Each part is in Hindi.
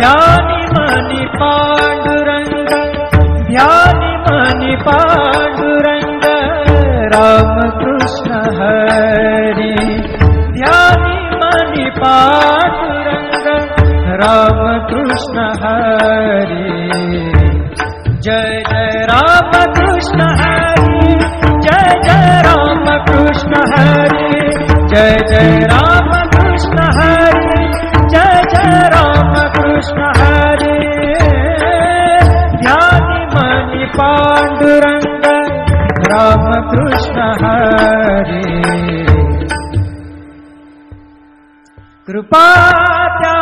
ध्यानि मनि पांडुरंग, ध्यानि मनि पांडुरंग, राम कृष्ण हरि। ध्यानि मनि पांडुरंग, राम कृष्ण हरि। जय जय राम कृष्ण हरि, जय जय राम कृष्ण हरि, जय जय राम कृष्ण हरि, जय जय राम कृष्ण हरि। ध्यानि मनि पांडुरंग, राम कृष्ण हरि। कृपा त्या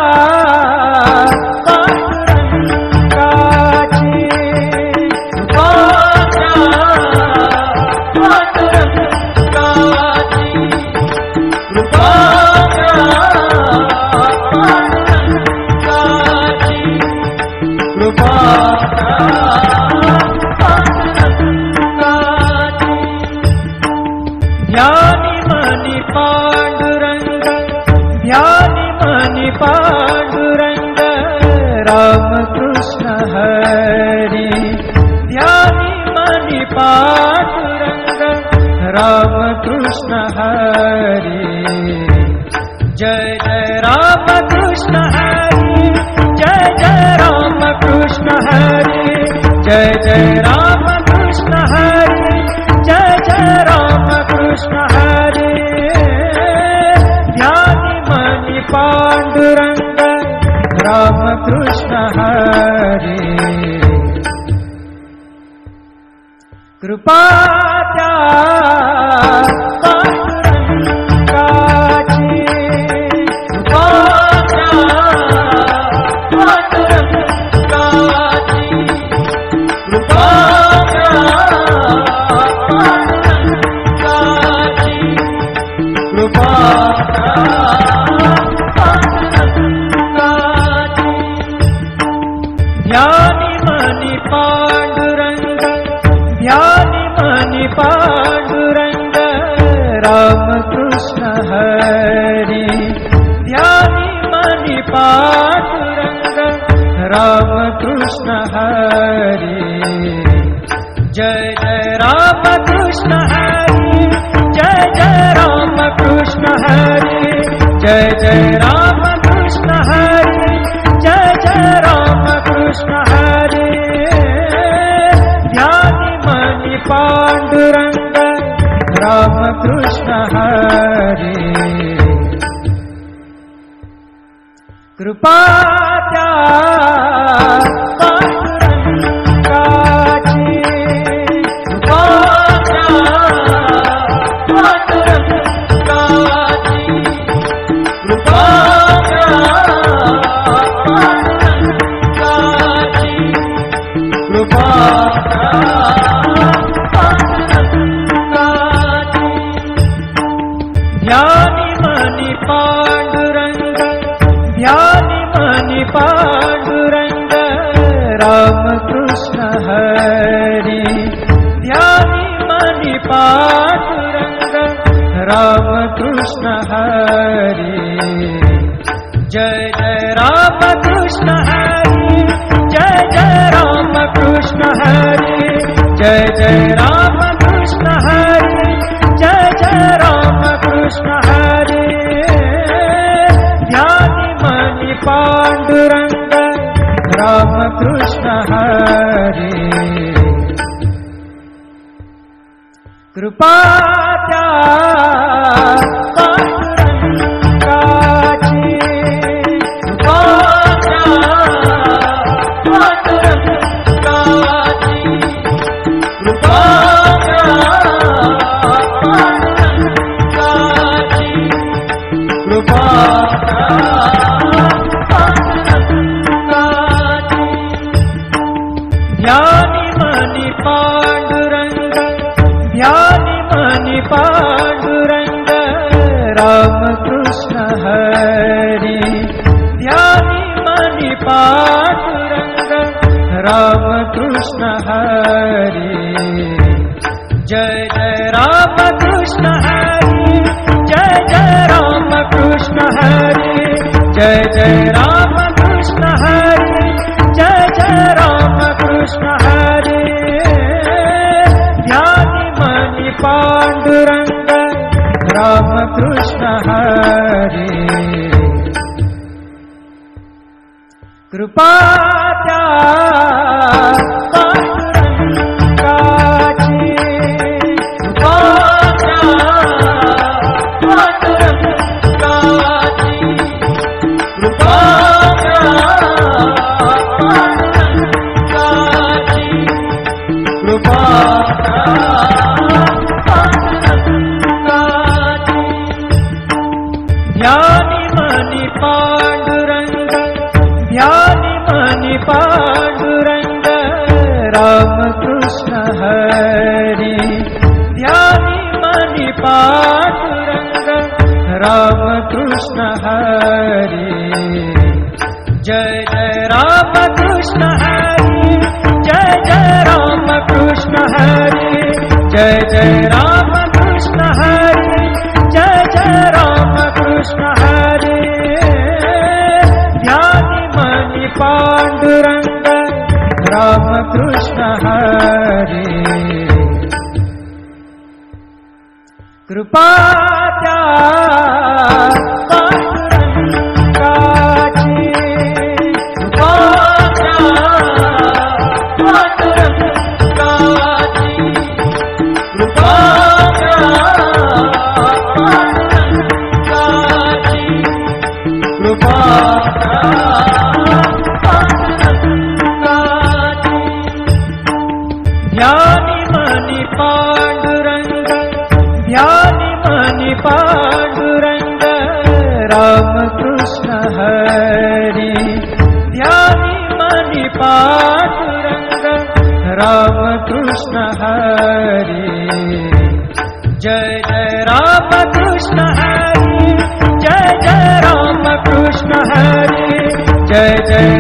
ध्यानि मनि पांडुरंग, ध्यानि मनि पांडुरंग, राम कृष्ण हरि। ध्यानि मनि पांडुरंग, राम कृष्ण हरि। जय जय राम कृष्ण हरि, जय जय राम कृष्ण हरि, जय जय राम कृष्ण हरि, जय जय राम कृष्ण हरि। ध्यानि मनि पांडुरंग, राम कृष्ण हरि। कृपा त्या ध्यानि मनि पांडुरंग, ध्यानि मनि पांडुरंग, राम कृष्ण हरि। ध्यानि मनि पांडुरंग, राम कृष्ण हरि। जय जय राम कृष्ण हरि, जय जय राम कृष्ण हरि, जय जय राम कृष्ण हरि, जय जय राम कृष्ण हरि। ध्यानि मनि पांडुरंग, राम कृष्ण हरि। कृपा त्या ध्यानि मनि पांडुरंग, ध्यानि मनि पांडुरंग, राम कृष्ण हरि। ध्यानि मनि पांडुरंग, राम कृष्ण हरि। जय जय राम कृष्ण हरि, जय जय राम कृष्ण हरि, जय जय राम कृष्ण हरि, जय जय राम कृष्ण हरि। ध्यानि मनि पांडुरंग, राम कृष्ण हरि। कृपा त्या ध्यानि मनि पांडुरंग, ध्यानि मनि पांडुरंग, राम कृष्ण हरि। ध्यानि मनि पांडुरंग, राम कृष्ण हरि। जय जय राम कृष्ण हरि, जय जय राम कृष्ण हरि, जय जय राम कृष्ण हरि, कृपा त्या पांडुरंगाची, कृपा त्या पांडुरंगाची, कृपा त्या पांडुरंगाची, कृपा त्या पांडुरंगाची. ध्यानी मनी पांडुरंग, ध्यानी मनी पांडुरंग, रामकृष्ण हरी. ध्यानी मनी पांडुरंग, रामकृष्ण हरी. जय जय रामकृष्ण हरी, जय जय रामकृष्ण हरी, जय जय रामकृष्ण हरी, जय जय रामकृष्ण हरी. ध्यानी मनी पांडुरंग, रामकृष्ण हरी. कृपा त्या पांडुरंगाची, कृपा त्या पांडुरंगाची, कृपा त्या पांडुरंगाची, कृपा त्या पांडुरंगाची. ध्यानी मनी पांडुरंग, ध्यानी मनी पांडुरंग, रामकृष्ण हरी. ध्यानी मनी पांडुरंग, रामकृष्ण हरी. जय जय रामकृष्ण हरी, जय जय रामकृष्ण हरी, जय जय